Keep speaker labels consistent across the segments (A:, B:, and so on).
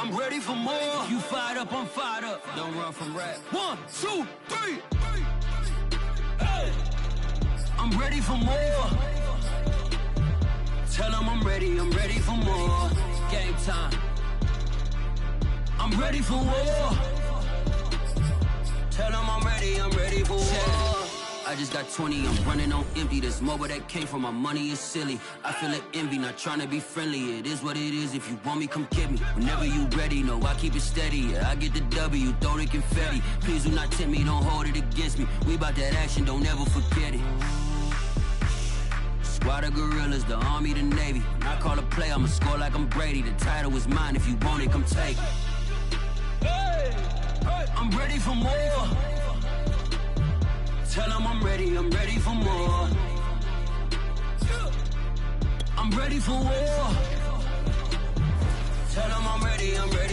A: I'm ready for more. You fired up, I'm fired up. Don't run from rap. 1, 2, 3. Hey. I'm ready for more. Tell them I'm ready for more. Game time. I'm ready for war. Tell them I'm ready for war. I just got 20, I'm running on empty. This more where that came from, my money is silly. I feel like envy, not trying to be friendly. It is what it is, if you want me, come get me. Whenever you ready, no, I keep it steady. Yeah, I get the W, throw the confetti. Please do not tempt me, don't hold it against me. We about that action, don't ever forget it. Squad of gorillas, the army, the navy. When I call a play, I'ma score like I'm Brady. The title is mine, if you want it, come take it. Hey, hey. I'm ready for more. Tell them I'm ready for more. I'm ready for war. Tell them I'm ready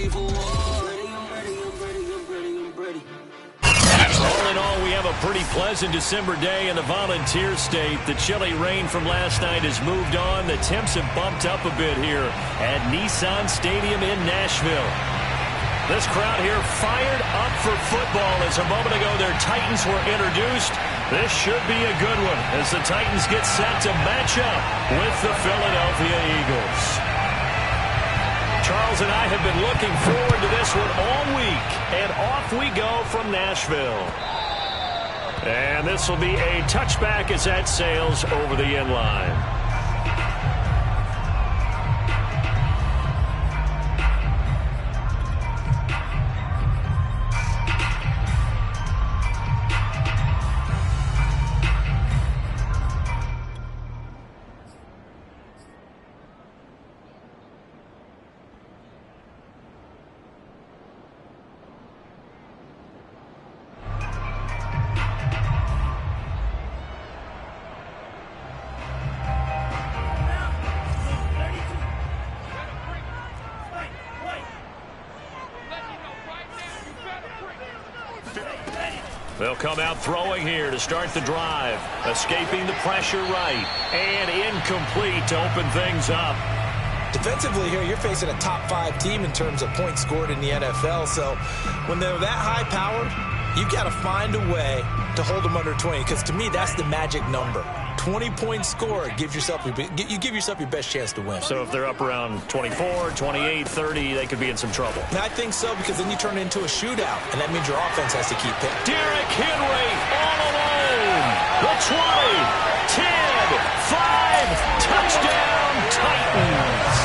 A: for war. I'm ready.
B: All in all, we have a pretty pleasant December day in the Volunteer State. The chilly rain from last night has moved on. The temps have bumped up a bit here at Nissan Stadium in Nashville. This crowd here fired up for football as a moment ago their Titans were introduced. This should be a good one as the Titans get set to match up with the Philadelphia Eagles. Charles and I have been looking forward to this one all week, and off we go from Nashville. And this will be a touchback as that sails over the end line. They'll come out throwing here to start the drive. Escaping the pressure right. And incomplete to open things up.
C: Defensively here, you're facing a top 5 team in terms of points scored in the NFL. So when they're that high powered, you've got to find a way to hold them under 20. Because to me, that's the magic number. 20-point score gives yourself you give yourself your best chance to win.
B: So if they're up around 24, 28, 30, they could be in some trouble.
C: And I think so, because then you turn it into a shootout, and that means your offense has to keep it.
B: Derrick Henry all alone. The 20, 10, 5, touchdown Titans.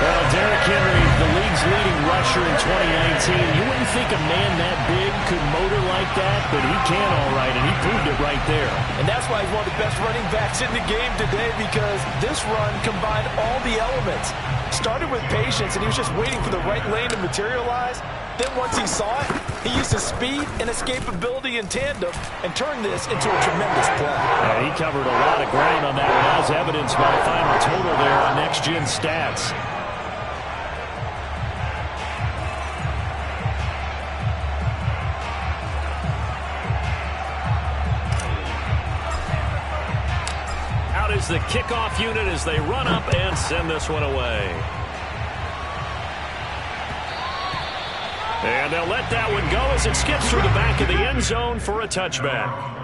B: Well, Derrick Henry, the league's leading rusher in 2019. You wouldn't think a man that big could motor like that, but he can all right, and he proved it right there.
C: And that's why he's one of the best running backs in the game today, because this run combined all the elements. Started with patience, and he was just waiting for the right lane to materialize. Then once he saw it, he used his speed and escapability in tandem and turned this into a tremendous play.
B: Yeah, he covered a lot of ground on that one, as evidenced by the final total there on Next Gen Stats. Is the kickoff unit as they run up and send this one away. And they'll let that one go as it skips through the back of the end zone for a touchback.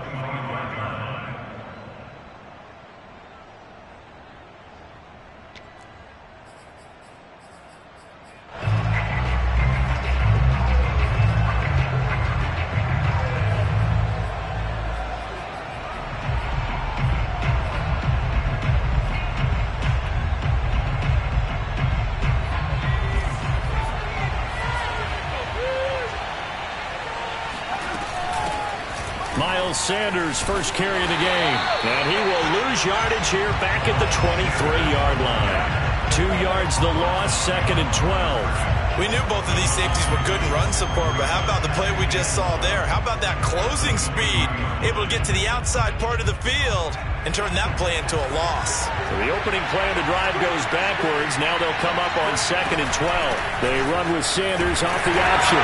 B: Sanders' first carry of the game. And he will lose yardage here back at the 23-yard line. 2 yards the loss, 2nd and 12.
D: We knew both of these safeties were good in run support, but how about the play we just saw there? How about that closing speed? Able to get to the outside part of the field and turn that play into a loss.
B: So the opening play of the drive goes backwards. Now they'll come up on 2nd and 12. They run with Sanders off the option.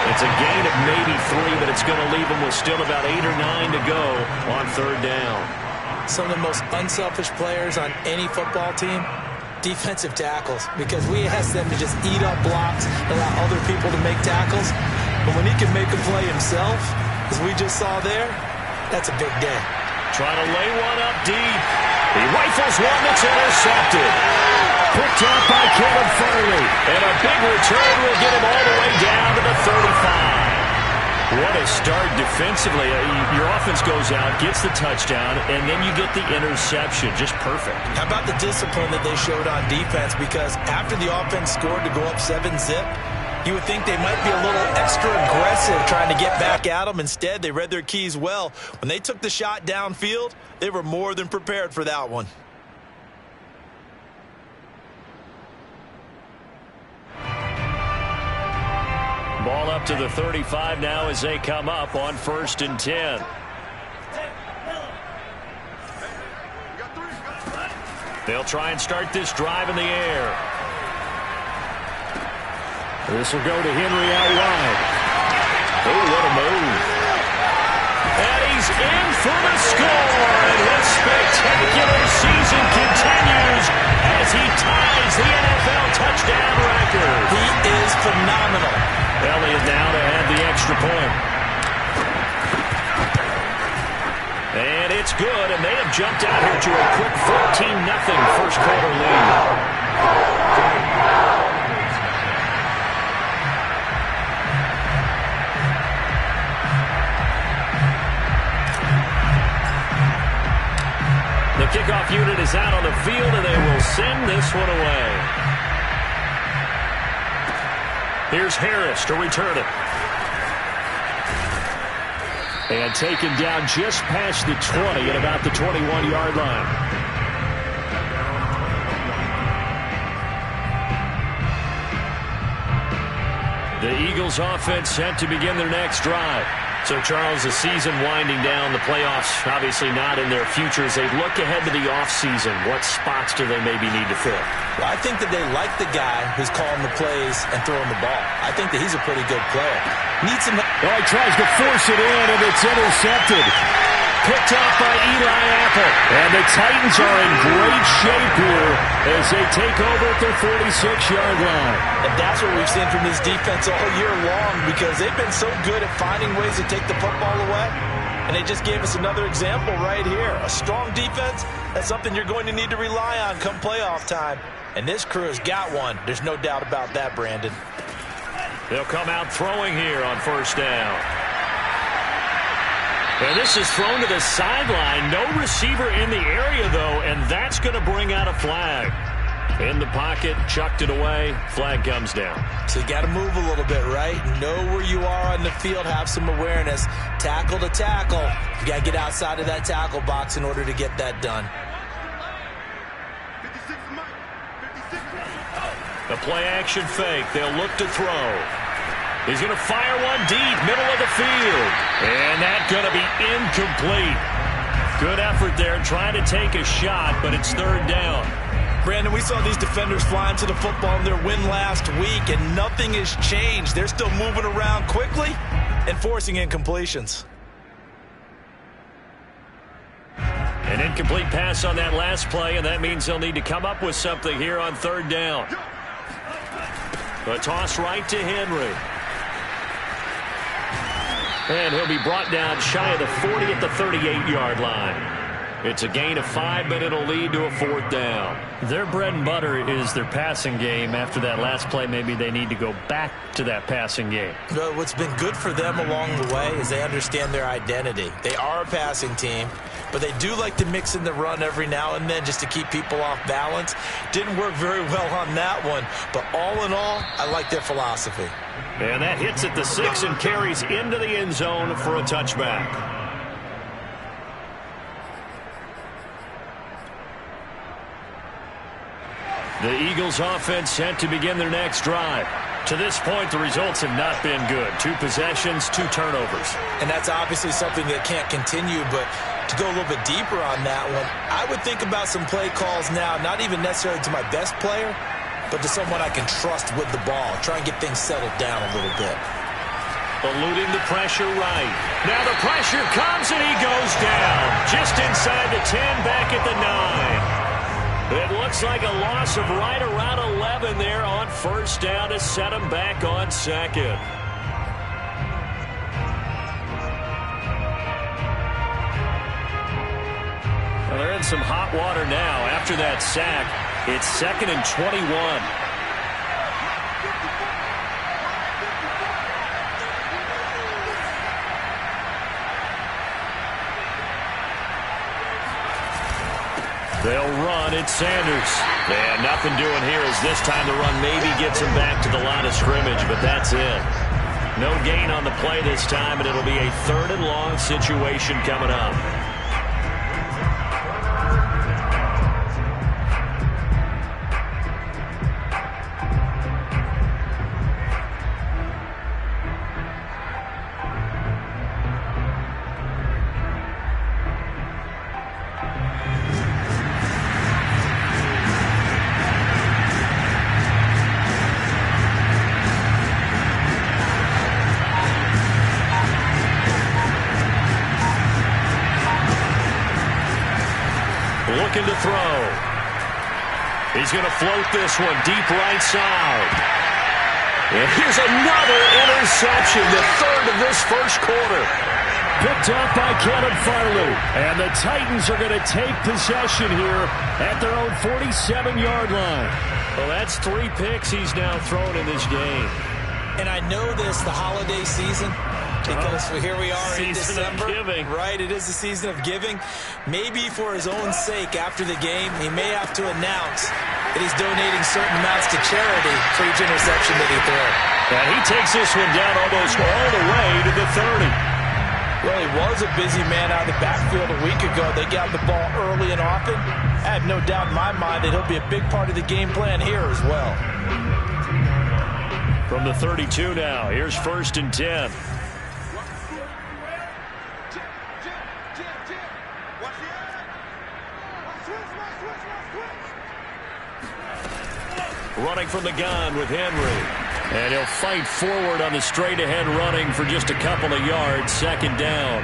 B: It's a gain of maybe 3, but it's going to leave them with still about 8 or 9 to go on 3rd down.
C: Some of the most unselfish players on any football team, defensive tackles, because we ask them to just eat up blocks, allow other people to make tackles. But when he can make a play himself, as we just saw there, that's a big day.
B: Trying to lay one up deep. He rifles one that's intercepted. Picked up by Caleb Farley. And a big return will get him all the way down to the 35. What a start defensively. Your offense goes out, gets the touchdown, and then you get the interception. Just perfect.
C: How about the discipline that they showed on defense? Because after the offense scored to go up 7-zip, you would think they might be a little extra aggressive trying to get back at them. Instead, they read their keys well. When they took the shot downfield, they were more than prepared for that one.
B: Ball up to the 35 now as they come up on 1st and 10. They'll try and start this drive in the air. This will go to Henry out wide. Oh, what a move. And he's in for the score. And his spectacular season continues as he ties the NFL touchdown record.
C: He is phenomenal.
B: Elliott now to add the extra point. And it's good, and they have jumped out here to a quick 14-0 first quarter lead. The kickoff unit is out on the field, and they will send this one away. Here's Harris to return it. And taken down just past the 20 at about the 21-yard line. The Eagles offense set to begin their next drive. So, Charles, the season winding down, the playoffs obviously not in their future. As they look ahead to the offseason, what spots do they maybe need to fill?
C: Well, I think that they like the guy who's calling the plays and throwing the ball. I think that he's a pretty good player. Needs some...
B: Oh, he tries to force it in, and it's intercepted. Picked off by Eli Apple. And the Titans are in great shape here as they take over at their 46-yard line.
C: And that's what we've seen from this defense all year long, because they've been so good at finding ways to take the football away. And they just gave us another example right here. A strong defense, that's something you're going to need to rely on come playoff time. And this crew has got one. There's no doubt about that, Brandon.
B: They'll come out throwing here on 1st down. And this is thrown to the sideline. No receiver in the area, though, and that's going to bring out a flag. In the pocket, chucked it away, flag comes down.
C: So you got to move a little bit, right? Know where you are on the field, have some awareness. Tackle to tackle. You got to get outside of that tackle box in order to get that done.
B: The play-action fake. They'll look to throw. He's going to fire one deep, middle of the field. And that's going to be incomplete. Good effort there, trying to take a shot, but it's 3rd down.
C: Brandon, we saw these defenders flying to the football in their win last week, and nothing has changed. They're still moving around quickly and forcing incompletions.
B: An incomplete pass on that last play, and that means they'll need to come up with something here on 3rd down. A toss right to Henry. And he'll be brought down shy of the 40 at the 38-yard line. It's a gain of 5, but it'll lead to a 4th down. Their bread and butter is their passing game. After that last play, maybe they need to go back to that passing game.
C: What's been good for them along the way is they understand their identity. They are a passing team, but they do like to mix in the run every now and then just to keep people off balance. Didn't work very well on that one, but all in all, I like their philosophy.
B: And that hits at the 6 and carries into the end zone for a touchback. The Eagles offense set to begin their next drive. To this point, the results have not been good. 2 possessions, 2 turnovers.
C: And that's obviously something that can't continue, but to go a little bit deeper on that one, I would think about some play calls now, not even necessarily to my best player, but to someone I can trust with the ball. Try and get things settled down a little bit.
B: Eluding the pressure right. Now the pressure comes and he goes down. Just inside the 10, back at the 9. It looks like a loss of right around 11 there on first down to set him back on second. Well, they're in some hot water now. After that sack, it's 2nd and 21. They'll run. It's Sanders. And nothing doing here as this time the run maybe gets him back to the line of scrimmage, but that's it. No gain on the play this time, and it'll be a 3rd and long situation coming up. Looking to throw. He's going to float this one deep right side. And here's another interception, the 3rd of this first quarter. Picked up by Caleb Farley. And the Titans are going to take possession here at their own 47-yard line. Well, that's 3 picks he's now thrown in this game.
D: And I know this, the holiday season, because here we are in December. Right, it is the season of giving. Maybe for his own sake after the game, he may have to announce that he's donating certain amounts to charity for each interception that he throws.
B: And he takes this one down almost all the way to the 30.
C: Well, he was a busy man out of the backfield a week ago. They got the ball early and often. I have no doubt in my mind that he'll be a big part of the game plan here as well.
B: From the 32 now, here's 1st and 10. Running from the gun with Henry. And he'll fight forward on the straight-ahead running for just a couple of yards. 2nd down.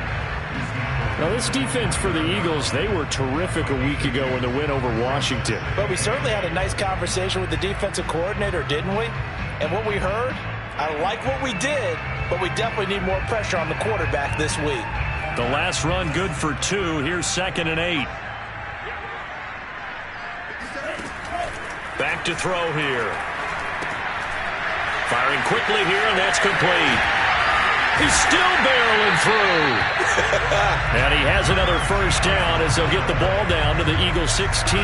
B: Now, this defense for the Eagles, they were terrific a week ago in the win over Washington.
C: But we certainly had a nice conversation with the defensive coordinator, didn't we? And what we heard, I like what we did, but we definitely need more pressure on the quarterback this week.
B: The last run good for 2. Here's 2nd and 8. Back to throw here. Firing quickly here, and that's complete. He's still barreling through. And he has another first down as they'll get the ball down to the Eagles 16.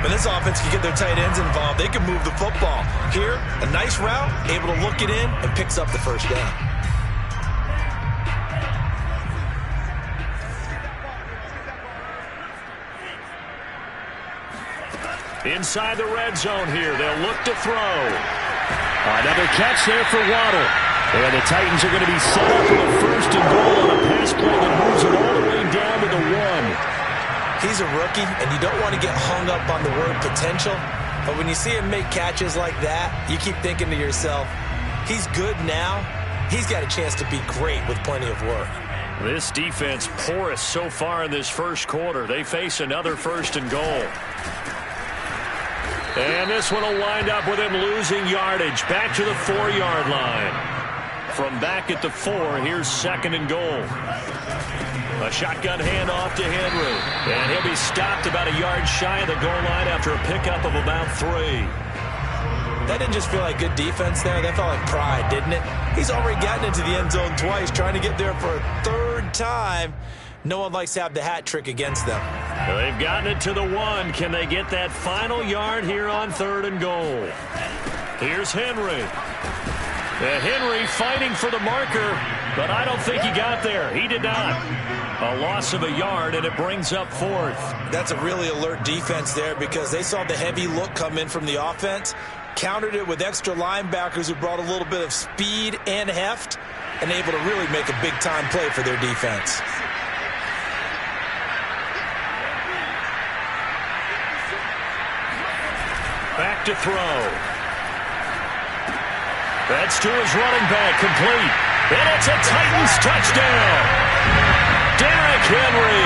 D: But this offense can get their tight ends involved. They can move the football. Here, a nice route, able to look it in, and picks up the first down.
B: Inside the red zone here. They'll look to throw. Another catch there for Waddle. And the Titans are going to be set up for the 1st and goal on a pass play that moves it all the way down to the 1.
D: He's a rookie, and you don't want to get hung up on the word potential. But when you see him make catches like that, you keep thinking to yourself, he's good now. He's got a chance to be great with plenty of work.
B: This defense porous so far in this first quarter. They face another 1st and goal. And this one will wind up with him losing yardage. Back to the 4-yard line. From back at the 4, here's 2nd and goal. A shotgun handoff to Henry. And he'll be stopped about a yard shy of the goal line after a pickup of about 3.
C: That didn't just feel like good defense there. That felt like pride, didn't it? He's already gotten into the end zone twice, trying to get there for a 3rd time. No one likes to have the hat trick against them.
B: They've gotten it to the 1. Can they get that final yard here on 3rd and goal? Here's Henry. Henry fighting for the marker, but I don't think he got there. He did not. A loss of a yard, and it brings up 4th.
D: That's a really alert defense there because they saw the heavy look come in from the offense, countered it with extra linebackers who brought a little bit of speed and heft, and able to really make a big-time play for their defense.
B: Back to throw. That's to his running back, complete. And it's a Titans touchdown. Derrick Henry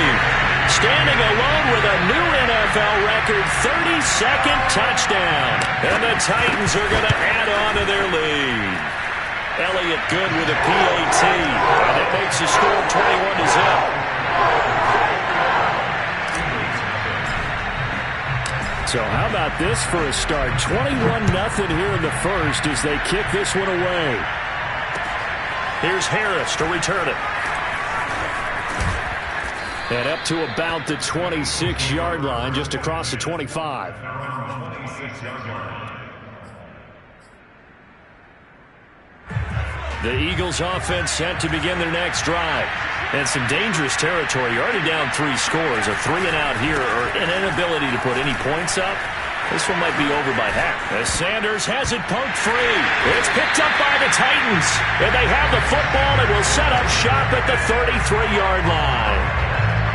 B: standing alone with a new NFL record 32nd touchdown. And the Titans are going to add on to their lead. Elliott good with a PAT. And it makes the score 21-0. So how about this for a start? 21-0 here in the first as they kick this one away. Here's Harris to return it. And up to about the 26-yard line, just across the 25. The Eagles offense set to begin their next drive. And some dangerous territory. You're already down 3 scores. A 3-and-out here or an inability to put any points up. This one might be over by half. As Sanders has it poked free. It's picked up by the Titans. And they have the football and will set up shop at the 33-yard line.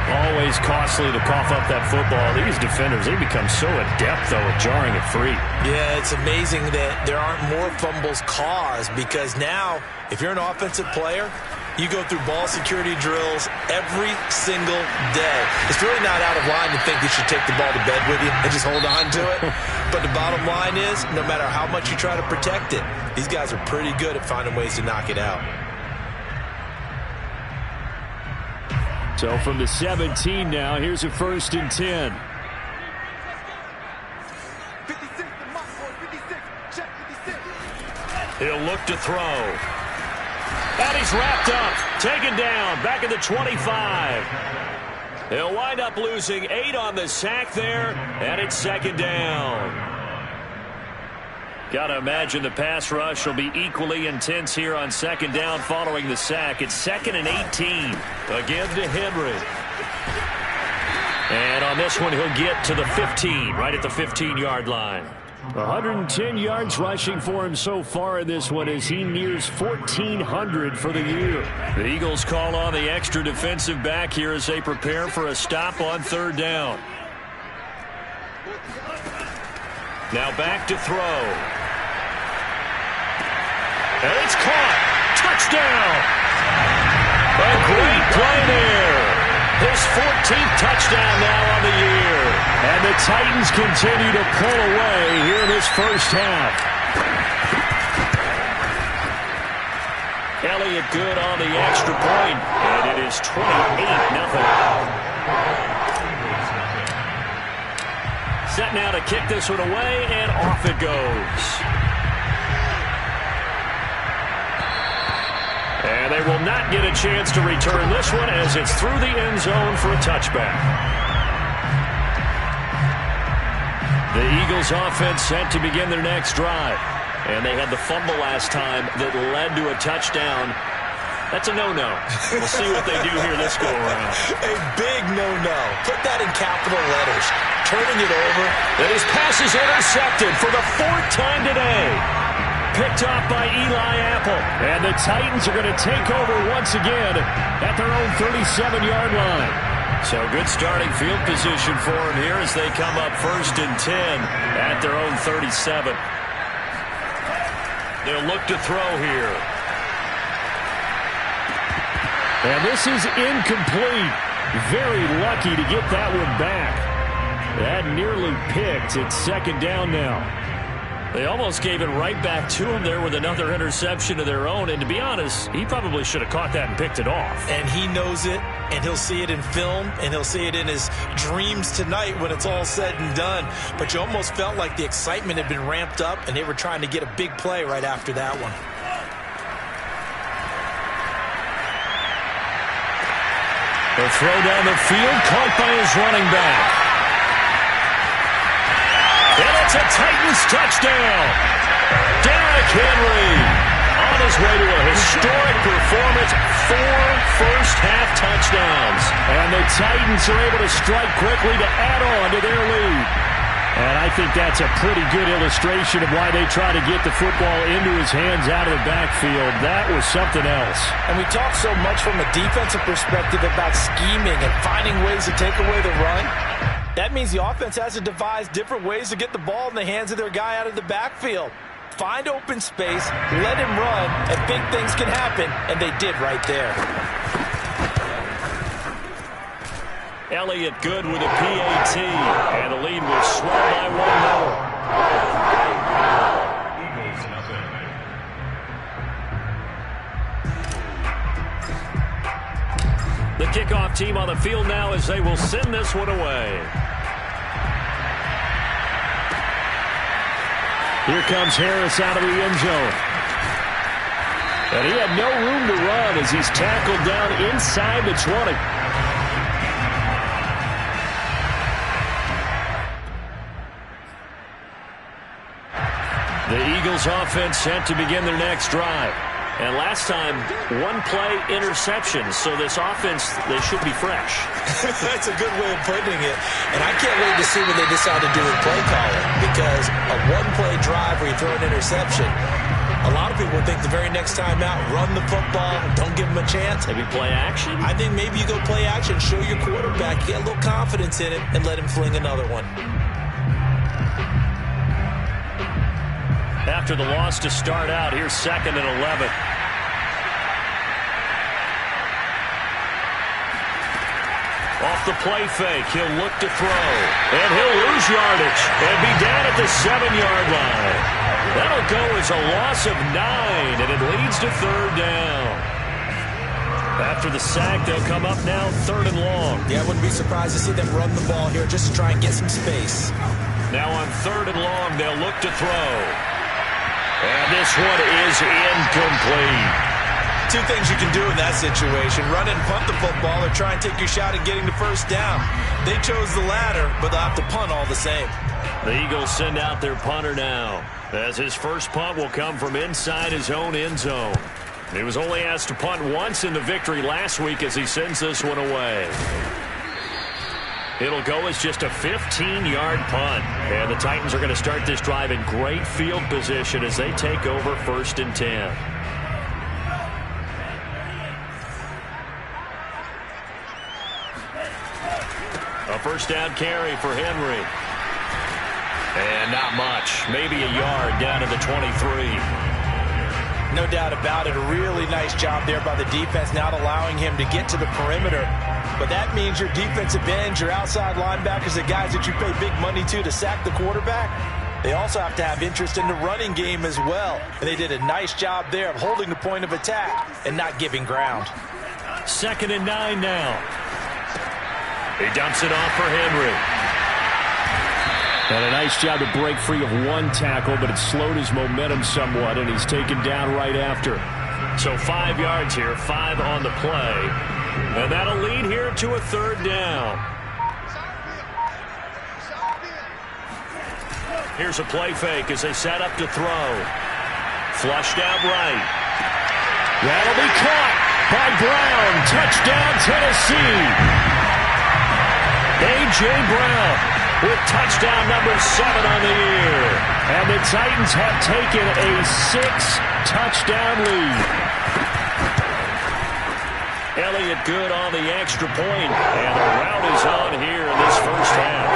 B: Always costly to cough up that football. These defenders, they become so adept, though, at jarring it free.
D: Yeah, it's amazing that there aren't more fumbles caused because now, if you're an offensive player, you go through ball security drills every single day. It's really not out of line to think you should take the ball to bed with you and just hold on to it. But the bottom line is, no matter how much you try to protect it, these guys are pretty good at finding ways to knock it out.
B: So from the 17 now, here's a 1st and 10. He'll look to throw. And he's wrapped up, taken down, back at the 25. He'll wind up losing 8 on the sack there, and it's 2nd down. Got to imagine the pass rush will be equally intense here on 2nd down following the sack. It's 2nd and 18. Again to Henry. And on this one, he'll get to the 15, right at the 15-yard line. 110 yards rushing for him so far in this one as he nears 1,400 for the year. The Eagles call on the extra defensive back here as they prepare for a stop on 3rd down. Now back to throw. And it's caught. Touchdown. A great play there. His 14th touchdown now on the year. And the Titans continue to pull away here in this first half. Elliott good on the extra point. And it is 28-0. Set now to kick this one away, and off it goes. And they will not get a chance to return this one as it's through the end zone for a touchback. The Eagles offense set to begin their next drive. And they had the fumble last time that led to a touchdown. That's a no-no. We'll see what they do here this go-around.
D: A big no-no. Put that in capital letters. Turning it over.
B: And his pass is intercepted for the 4th time today. Picked off by Eli Apple. And the Titans are going to take over once again at their own 37-yard line. So good starting field position for them here as they come up 1st and 10 at their own 37. They'll look to throw here. And this is incomplete. Very lucky to get that one back. That nearly picked. It's 2nd down now. They almost gave it right back to him there with another interception of their own. And to be honest, he probably should have caught that and picked it off.
D: And he knows it, and he'll see it in film, and he'll see it in his dreams tonight when it's all said and done. But you almost felt like the excitement had been ramped up, and they were trying to get a big play right after that one.
B: The throw down the field, caught by his running back. And it's a Titans touchdown. Derrick Henry on his way to a historic performance. 4 first-half touchdowns. And the Titans are able to strike quickly to add on to their lead. And I think that's a pretty good illustration of why they try to get the football into his hands out of the backfield. That was something else.
D: And we talk so much from a defensive perspective about scheming and finding ways to take away the run. That means the offense has to devise different ways to get the ball in the hands of their guy out of the backfield. Find open space, let him run, and big things can happen, and they did right there.
B: Elliott good with a PAT, and the lead will swell by one more. The kickoff team on the field now as they will send this one away. Here comes Harris out of the end zone. And he had no room to run as he's tackled down inside the 20. The Eagles offense set to begin their next drive. And last time, one-play interception. So this offense, they should be fresh.
D: That's a good way of putting it. And I can't wait to see what they decide to do with play calling. Because a one-play drive where you throw an interception, a lot of people think the very next time out, run the football, don't give them a chance.
B: Maybe play action?
D: I think maybe you go play action, show your quarterback, get a little confidence in it, and let him fling another one.
B: After the loss to start out, here's 2nd and 11. Off the play fake, he'll look to throw. And he'll lose yardage and be down at the 7-yard line. That'll go as a loss of 9, and it leads to 3rd down. After the sack, they'll come up now 3rd and long.
D: Yeah, I wouldn't be surprised to see them run the ball here just to try and get some space.
B: Now on 3rd and long, they'll look to throw. And this one is incomplete.
D: Two things you can do in that situation. Run and punt the football or try and take your shot at getting the first down. They chose the latter, but they'll have to punt all the same.
B: The Eagles send out their punter now, as his first punt will come from inside his own end zone. He was only asked to punt once in the victory last week as he sends this one away. It'll go as just a 15-yard punt. And the Titans are going to start this drive in great field position as they take over 1st and 10. A first down carry for Henry. And not much. Maybe a yard down to the 23.
D: No doubt about it. A really nice job there by the defense, not allowing him to get to the perimeter. But that means your defensive ends, your outside linebackers, the guys that you pay big money to sack the quarterback, they also have to have interest in the running game as well. And they did a nice job there of holding the point of attack and not giving ground.
B: 2nd and 9 now. He dumps it off for Henry. And a nice job to break free of one tackle, but it slowed his momentum somewhat, and he's taken down right after. So 5 yards here, 5 on the play. And that'll lead here to a 3rd down. Here's a play fake as they set up to throw. Flushed out right. That'll be caught by Brown. Touchdown, Tennessee. A.J. Brown with touchdown number 7 on the year. And the Titans have taken a 6-touchdown lead. Elliott good on the extra point, and the route is on here in this first half.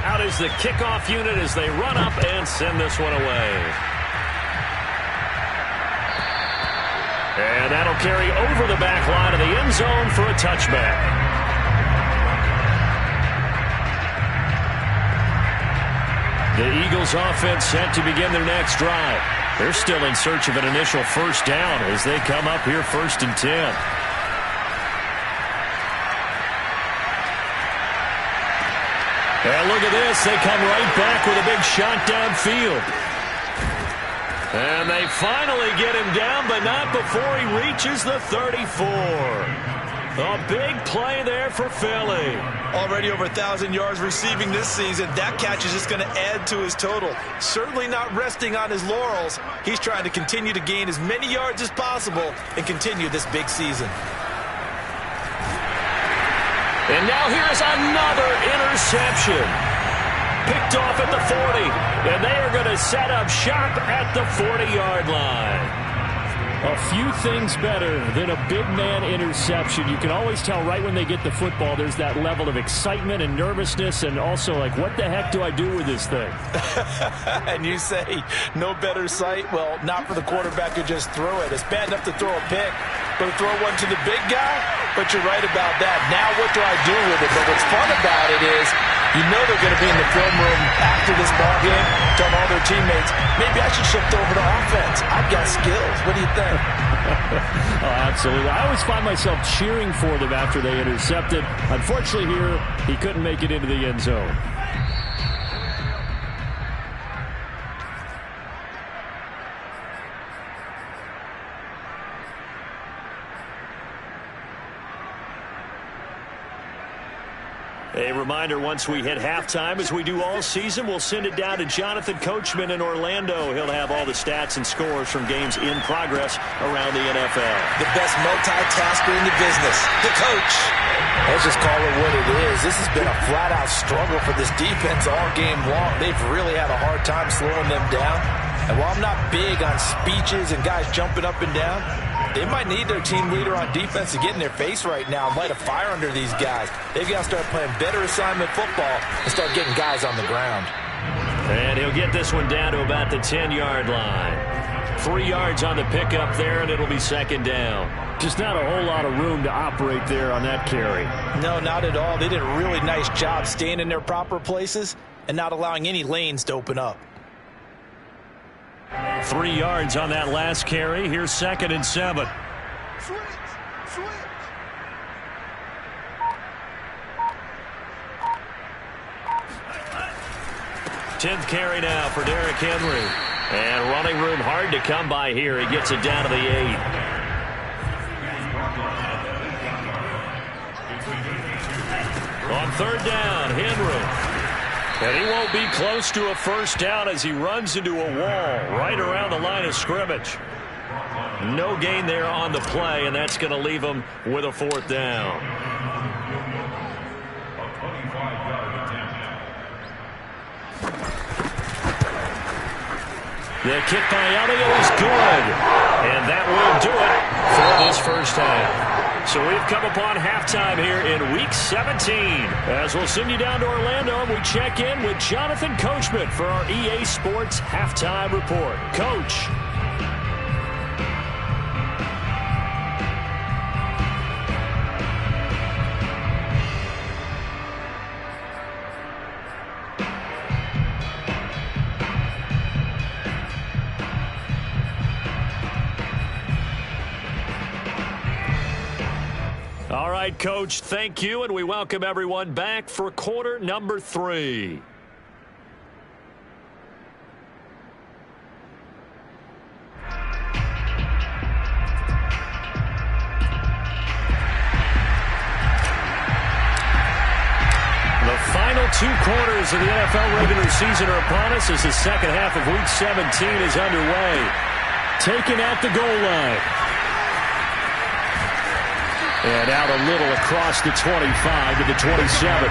B: Out is the kickoff unit as they run up and send this one away. And that'll carry over the back line of the end zone for a touchback. The Eagles offense set to begin their next drive. They're still in search of an initial first down as they come up here 1st and 10. And look at this. They come right back with a big shot downfield. And they finally get him down, but not before he reaches the 34. A big play there for Philly.
C: Already over 1,000 yards receiving this season. That catch is just going to add to his total. Certainly not resting on his laurels. He's trying to continue to gain as many yards as possible and continue this big season.
B: And now here's another interception. Picked off at the 40. And they are going to set up shop at the 40-yard line. A few things better than a big man interception. You can always tell right when they get the football, there's that level of excitement and nervousness, and also like, what the heck do I do with this thing?
C: And you say no better sight? Well, not for the quarterback who just threw it. It's bad enough to throw a pick, but to throw one to the big guy? But you're right about that. Now what do I do with it? But what's fun about it is you know they're going to be in the film room after this ball game, telling all their teammates, maybe I should shift over to offense. I've got skills. What do you think?
B: Oh, absolutely. I always find myself cheering for them after they intercepted. Unfortunately here, he couldn't make it into the end zone. A reminder, once we hit halftime, as we do all season, we'll send it down to Jonathan Coachman in Orlando. He'll have all the stats and scores from games in progress around the NFL.
D: The best multitasker in the business, the coach.
C: Let's just call it what it is. This has been a flat-out struggle for this defense all game long. They've really had a hard time slowing them down. And while I'm not big on speeches and guys jumping up and down, they might need their team leader on defense to get in their face right now and light a fire under these guys. They've got to start playing better assignment football and start getting guys on the ground.
B: And he'll get this one down to about the 10-yard line. 3 yards on the pickup there, and it'll be second down. Just not a whole lot of room to operate there on that carry.
C: No, not at all. They did a really nice job staying in their proper places and not allowing any lanes to open up.
B: 3 yards on that last carry. Here's 2nd and 7.
E: Switch.
B: 10th carry now for Derrick Henry. And running room hard to come by here. He gets it down to the 8. On 3rd down, Henry. And he won't be close to a first down as he runs into a wall right around the line of scrimmage. No gain there on the play, and that's going to leave him with a 4th down. The kick by Elliott is good. And that will do it for this first half. So we've come upon halftime here in Week 17. As we'll send you down to Orlando, and we check in with Jonathan Coachman for our EA Sports Halftime Report. Coach. All right, Coach, thank you, and we welcome everyone back for quarter number 3. The final 2 quarters of the NFL regular season are upon us as the second half of Week 17 is underway. Taken at the goal line. And out a little across the 25 to the 27.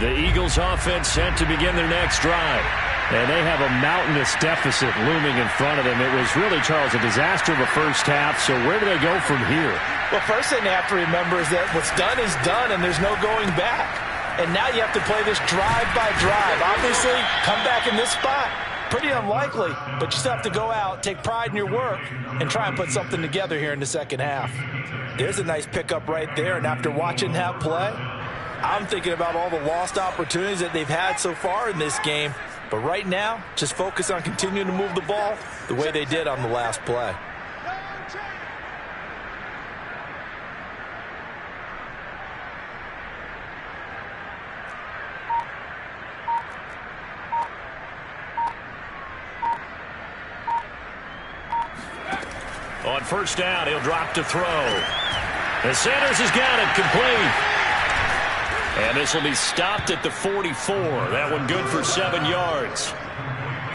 B: The Eagles offense set to begin their next drive. And they have a mountainous deficit looming in front of them. It was really, Charles, a disaster of a first half. So where do they go from here?
C: Well, first thing they have to remember is that what's done is done, and there's no going back. And now you have to play this drive by drive. Obviously, come back in this spot, pretty unlikely, but you still have to go out, take pride in your work, and try and put something together here in the second half. There's a nice pickup right there, and after watching that play, I'm thinking about all the lost opportunities that they've had so far in this game. But right now, just focus on continuing to move the ball the way they did on the last play.
B: On first down, he'll drop to throw. And Sanders has got it complete. And this will be stopped at the 44. That one good for 7 yards.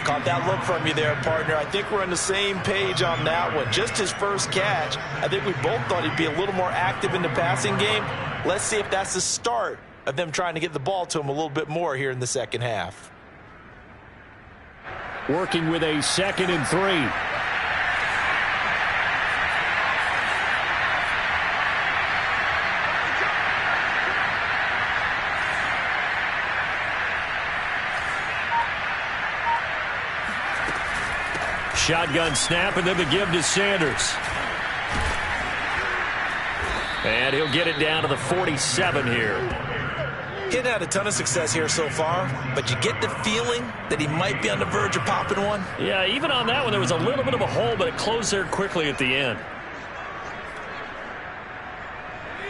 C: Caught that look from you there, partner. I think we're on the same page on that one. Just his first catch. I think we both thought he'd be a little more active in the passing game. Let's see if that's the start of them trying to get the ball to him a little bit more here in the second half.
B: Working with a 2nd and 3. Shotgun snap, and then the give to Sanders. And he'll get it down to the 47 here.
D: He hadn't had a ton of success here so far, but you get the feeling that he might be on the verge of popping one.
B: Yeah, even on that one, there was a little bit of a hole, but it closed there quickly at the end.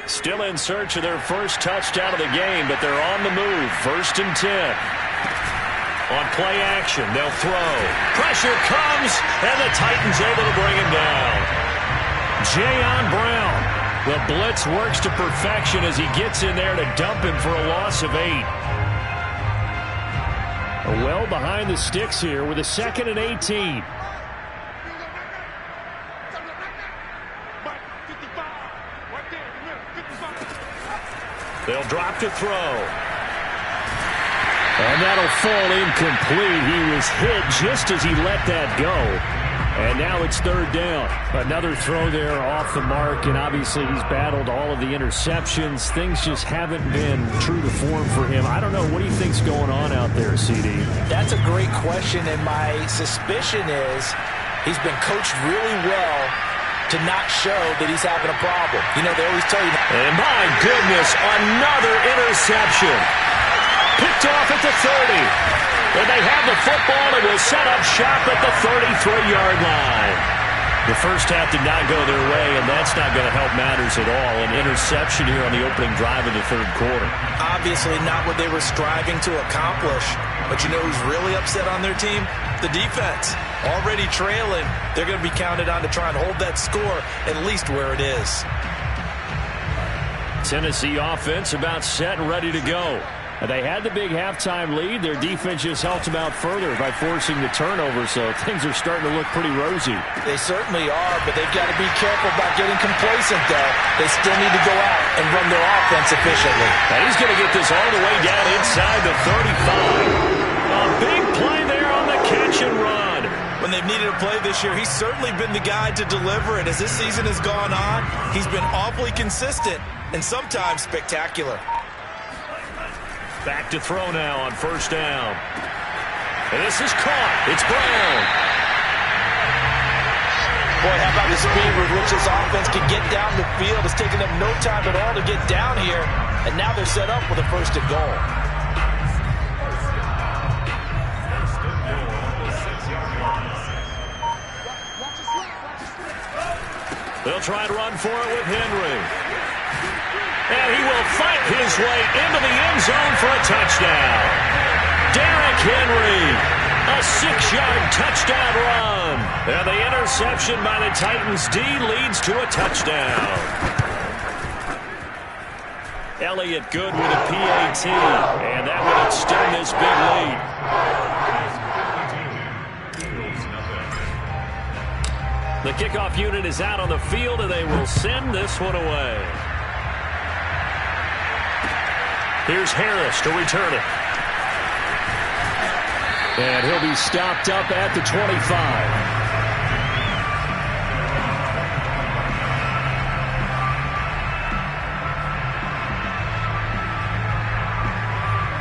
B: Still in search of their first touchdown of the game, but they're on the move. 1st and 10. On play action, they'll throw. Pressure comes, and the Titans able to bring him down. Jayon Brown. The blitz works to perfection as he gets in there to dump him for a loss of 8. Well behind the sticks here with a 2nd and 18. They'll drop to throw. And that'll fall incomplete. He was hit just as he let that go. And now it's 3rd down. Another throw there off the mark, and obviously he's battled all of the interceptions. Things just haven't been true to form for him. I don't know. What do you think's going on out there, CD?
D: That's a great question, and my suspicion is he's been coached really well to not show that he's having a problem. You know, they always tell you.
B: And my goodness, another interception. Picked off at the 30. And they have the football and will set up shop at the 33-yard line. The first half did not go their way, and that's not going to help matters at all. An interception here on the opening drive of the 3rd quarter.
D: Obviously not what they were striving to accomplish. But you know who's really upset on their team? The defense. Already trailing. They're going to be counted on to try and hold that score at least where it is.
B: Tennessee offense about set and ready to go. They had the big halftime lead. Their defense just helped them out further by forcing the turnover, so things are starting to look pretty rosy.
D: They certainly are, but they've got to be careful about getting complacent, though. They still need to go out and run their offense efficiently.
B: And he's going to get this all the way down inside the 35. A big play there on the catch and run.
D: When they've needed a play this year, he's certainly been the guy to deliver it. As this season has gone on, he's been awfully consistent and sometimes spectacular.
B: Back to throw now on 1st down. And this is caught. It's Brown.
D: Boy, how about the speed with which this offense can get down the field? It's taken them no time at all to get down here. And now they're set up with a 1st and goal.
B: They'll try to run for it with Henry. And he will fight his way into the end zone for a touchdown. Derrick Henry, a 6-yard touchdown run. And the interception by the Titans D leads to a touchdown. Elliott good with a PAT, and that will extend this big lead. The kickoff unit is out on the field, and they will send this one away. Here's Harris to return it. And he'll be stopped up at the 25.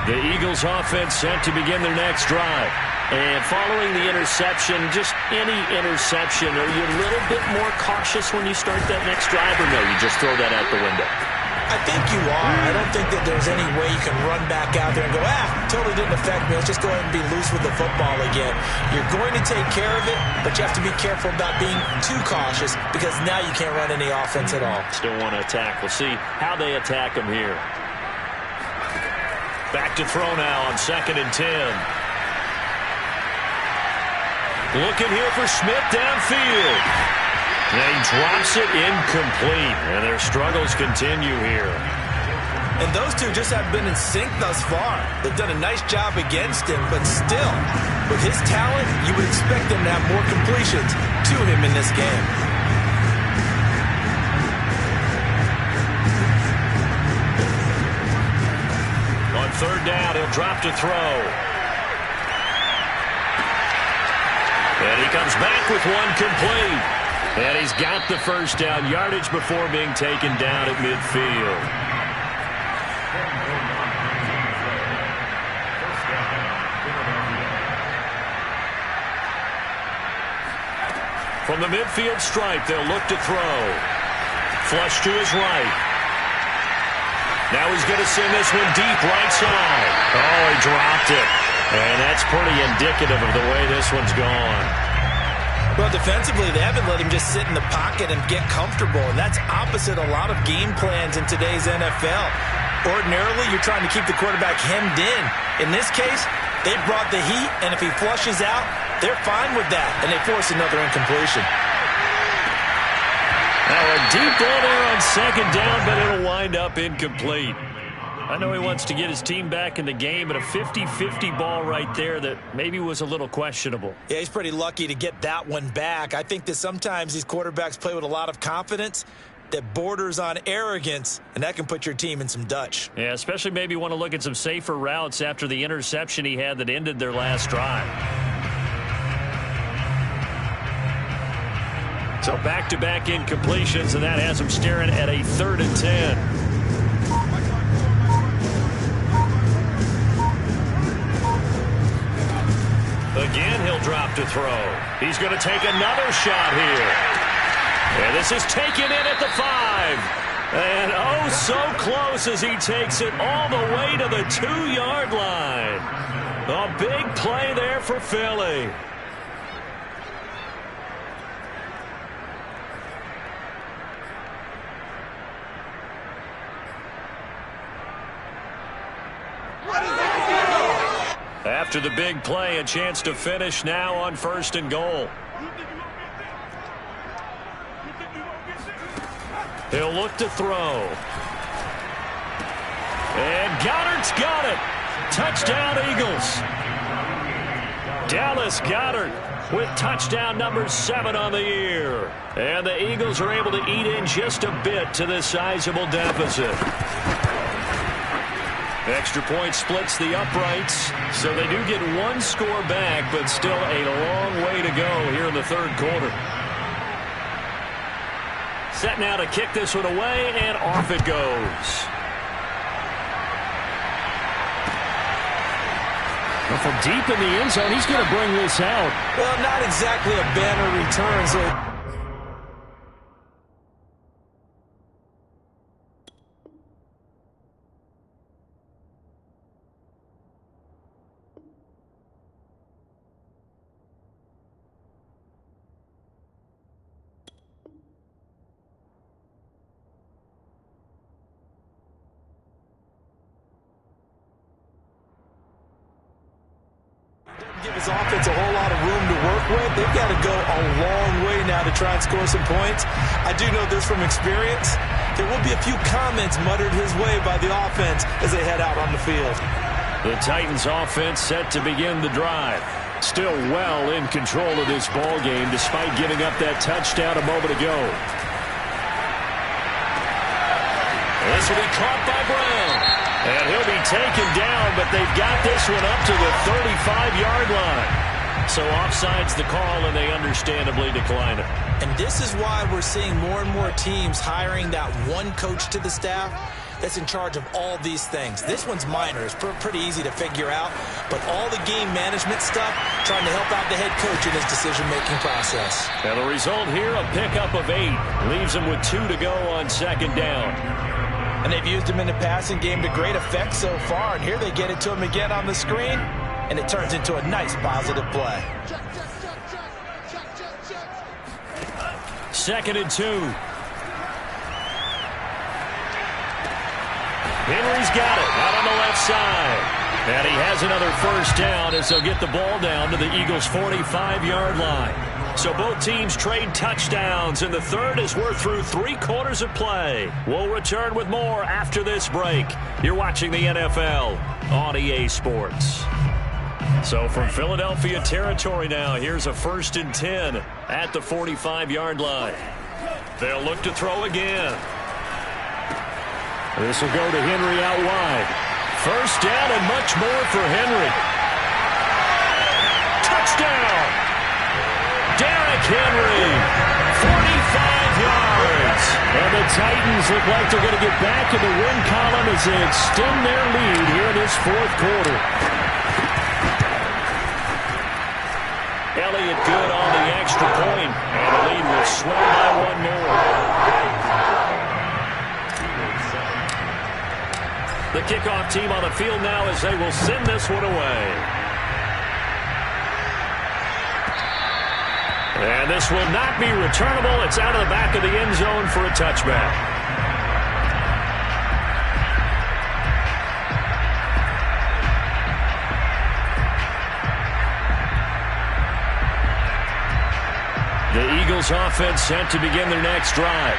B: The Eagles offense set to begin their next drive. And following the interception, just any interception, are you a little bit more cautious when you start that next drive, or no, you just throw that out the window?
D: I think you are. I don't think that there's any way you can run back out there and go, totally didn't affect me. Let's just go ahead and be loose with the football again. You're going to take care of it, but you have to be careful about being too cautious because now you can't run any offense at all.
B: Still want to attack. We'll see how they attack them here. Back to throw now on 2nd and 10. Looking here for Smith downfield. And he drops it incomplete, and their struggles continue here.
D: And those two just have been in sync thus far. They've done a nice job against him, but still, with his talent, you would expect them to have more completions to him in this game.
B: third down. He'll drop to throw. And he comes back with one complete. And he's got the first down yardage before being taken down at midfield. From the midfield stripe, they'll look to throw. Flush to his right. Now he's going to send this one deep right side. Oh, he dropped it. And that's pretty indicative of the way this one's gone.
D: Well, defensively, they haven't let him just sit in the pocket and get comfortable, and that's opposite a lot of game plans in today's NFL. Ordinarily, you're trying to keep the quarterback hemmed in. In this case, they brought the heat, and if he flushes out, they're fine with that, and they force another incompletion.
B: Now a deep ball there on second down, but it'll wind up incomplete. I know he wants to get his team back in the game, but a 50-50 ball right there that maybe was a little questionable.
D: Yeah, he's pretty lucky to get that one back. I think that sometimes these quarterbacks play with a lot of confidence that borders on arrogance, and that can put your team in some Dutch.
B: Yeah, especially maybe want to look at some safer routes after the interception he had that ended their last drive. So back-to-back incompletions, and that has him staring at a 3rd and 10. Again, he'll drop to throw. He's going to take another shot here. And this is taken in at the 5. And oh, so close as he takes it all the way to the 2-yard line. A big play there for Philly. After the big play, a chance to finish now on 1st and goal. He'll look to throw. And Goddard's got it. Touchdown, Eagles. Dallas Goedert with touchdown number 7 on the year. And the Eagles are able to eat in just a bit to this sizable deficit. Extra point splits the uprights, so they do get one score back, but still a long way to go here in the 3rd quarter. Set now to kick this one away, and off it goes. Well, from deep in the end zone, he's going to bring this out.
D: Well, not exactly a banner return, so... give his offense a whole lot of room to work with. They've got to go a long way now to try and score some points. I do know this from experience. There will be a few comments muttered his way by the offense as they head out on the field.
B: The Titans offense set to begin the drive. Still well in control of this ball game despite giving up that touchdown a moment ago. This will be caught by Brown. And he'll be taken down, but they've got this one up to the 35-yard line. So offside's the call, and they understandably decline it.
D: And this is why we're seeing more and more teams hiring that one coach to the staff that's in charge of all these things. This one's minor. It's pretty easy to figure out. But all the game management stuff, trying to help out the head coach in his decision-making process.
B: And the result here, a pickup of 8. Leaves him with 2 to go on 2nd down.
D: And they've used him in the passing game to great effect so far. And here they get it to him again on the screen. And it turns into a nice positive play.
B: 2nd and 2. Henry's got it out on the left side. And he has another first down as they'll get the ball down to the Eagles' 45-yard line. So both teams trade touchdowns, and the 3rd as we're through 3 quarters of play. We'll return with more after this break. You're watching the NFL on EA Sports. So from Philadelphia territory now, here's a 1st and 10 at the 45-yard line. They'll look to throw again. This will go to Henry out wide. First down and much more for Henry. Touchdown! Derrick Henry, 45 yards. And the Titans look like they're going to get back in the win column as they extend their lead here in this fourth quarter. Elliott good on the extra point, and the lead will swell by one more. The kickoff team on the field now as they will send this one away. And this will not be returnable. It's out of the back of the end zone for a touchback. The Eagles offense sent to begin their next drive.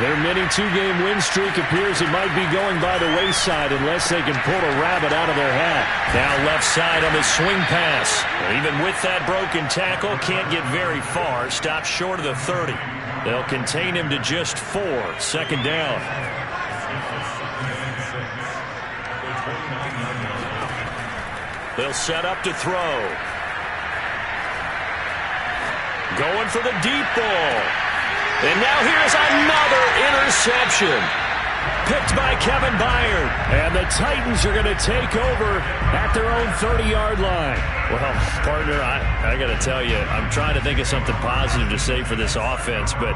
B: Their mini two-game win streak appears it might be going by the wayside unless they can pull a rabbit out of their hat. Now left side on the swing pass. Even with that broken tackle, can't get very far. Stops short of the 30. They'll contain him to just 4. Second down. They'll set up to throw. Going for the deep ball. And now here's another interception. Picked by Kevin Byard. And the Titans are going to take over at their own 30-yard line. Well, partner, I got to tell you, I'm trying to think of something positive to say for this offense, but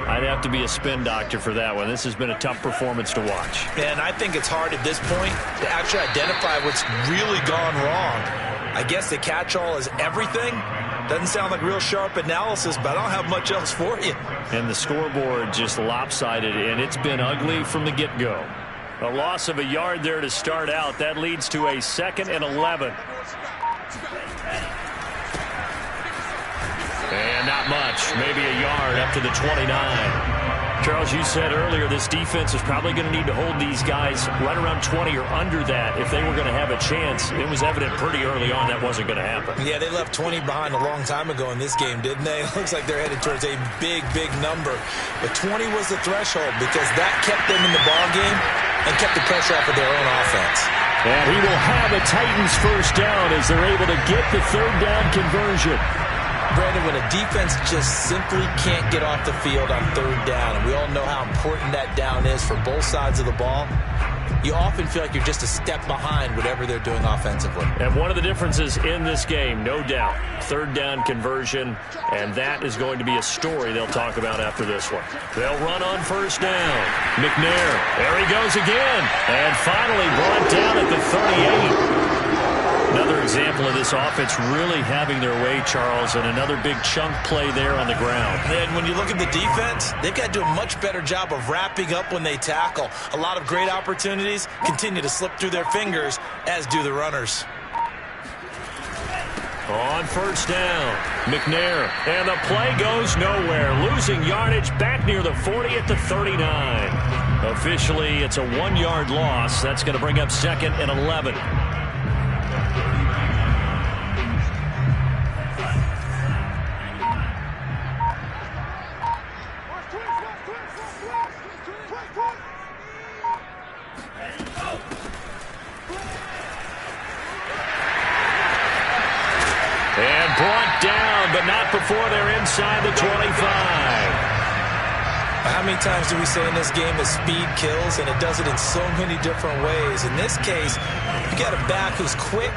B: I'd have to be a spin doctor for that one. This has been a tough performance to watch.
D: And I think it's hard at this point to actually identify what's really gone wrong. I guess the catch-all is everything. Doesn't sound like real sharp analysis, but I don't have much else for you.
B: And the scoreboard just lopsided, and it's been ugly from the get-go. A loss of a yard there to start out. That leads to a 2nd and 11. And not much. Maybe a yard up to the 29. Charles, you said earlier this defense is probably going to need to hold these guys right around 20 or under that if they were going to have a chance. It was evident pretty early on that wasn't going to happen.
D: Yeah, they left 20 behind a long time ago in this game, didn't they? It looks like they're headed towards a big, big number. But 20 was the threshold because that kept them in the ball game and kept the pressure off of their own offense.
B: And he will have a Titans first down as they're able to get the third down conversion.
D: Brandon, when a defense just simply can't get off the field on third down, and we all know how important that down is for both sides of the ball, you often feel like you're just a step behind whatever they're doing offensively.
B: And one of the differences in this game, no doubt, third down conversion, and that is going to be a story they'll talk about after this one. They'll run on first down. McNair, there he goes again, and finally brought down at the 38. Another example of this offense really having their way, Charles, and another big chunk play there on the ground.
D: And when you look at the defense, they've got to do a much better job of wrapping up when they tackle. A lot of great opportunities continue to slip through their fingers, as do the runners.
B: On first down, McNair, and the play goes nowhere. Losing yardage back near the 40 at the 39. Officially, it's a 1-yard loss. That's going to bring up 2nd and 11. Brought down, but not before they're inside the 25.
D: How many times do we say in this game that speed kills, and it does it in so many different ways? In this case, you got a back who's quick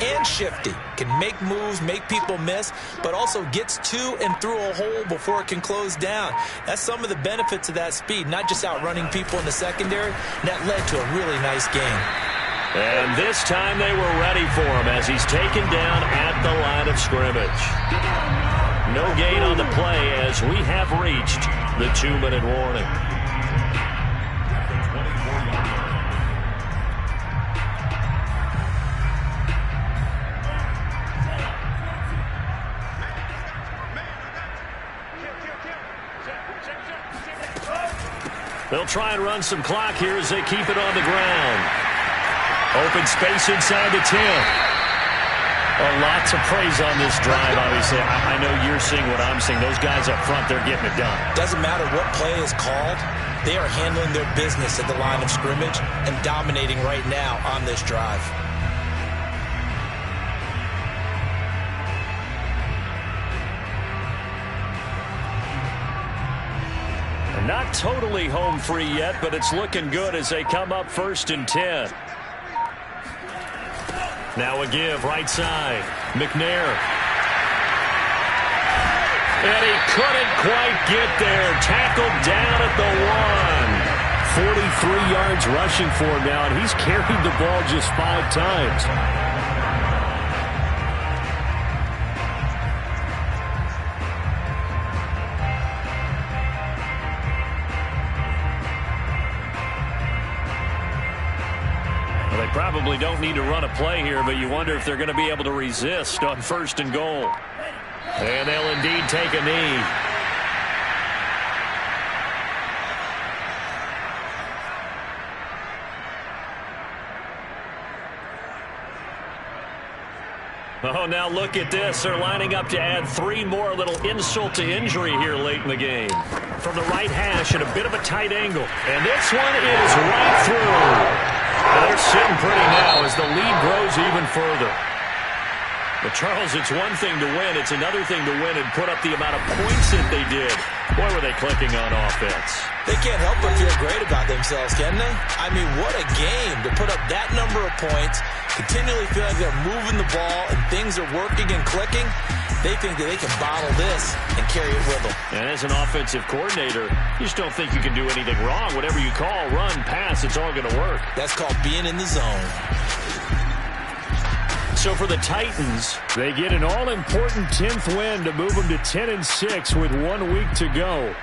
D: and shifty, can make moves, make people miss, but also gets to and through a hole before it can close down. That's some of the benefits of that speed, not just outrunning people in the secondary. That led to a really nice game.
B: And this time they were ready for him as he's taken down at the line of scrimmage. No gain on the play as we have reached the 2-minute warning. They'll try and run some clock here as they keep it on the ground. Open space inside the 10. Lots of praise on this drive, obviously. I know you're seeing what I'm seeing. Those guys up front, they're getting it done.
D: Doesn't matter what play is called. They are handling their business at the line of scrimmage and dominating right now on this drive.
B: Not totally home free yet, but it's looking good as they come up 1st and 10. Now a give, right side. McNair. And he couldn't quite get there. Tackled down at the 1. 43 yards rushing for him now, and he's carried the ball just 5 times. They probably don't need to run a play here, but you wonder if they're going to be able to resist on 1st and goal. And they'll indeed take a knee. Oh, now look at this. They're lining up to add 3 more, a little insult to injury here late in the game. From the right hash at a bit of a tight angle. And this one is right through. Well, they're sitting pretty now as the lead grows even further. But, Charles, it's one thing to win. It's another thing to win and put up the amount of points that they did. Boy, were they clicking on offense.
D: They can't help but feel great about themselves, can they? I mean, what a game to put up that number of points, continually feel like they're moving the ball and things are working and clicking. They think that they can bottle this and carry it with them.
B: And as an offensive coordinator, you just don't think you can do anything wrong. Whatever you call, run, pass, it's all going to work.
D: That's called being in the zone.
B: So for the Titans, they get an all-important 10th win to move them to 10-6 with 1 week to go.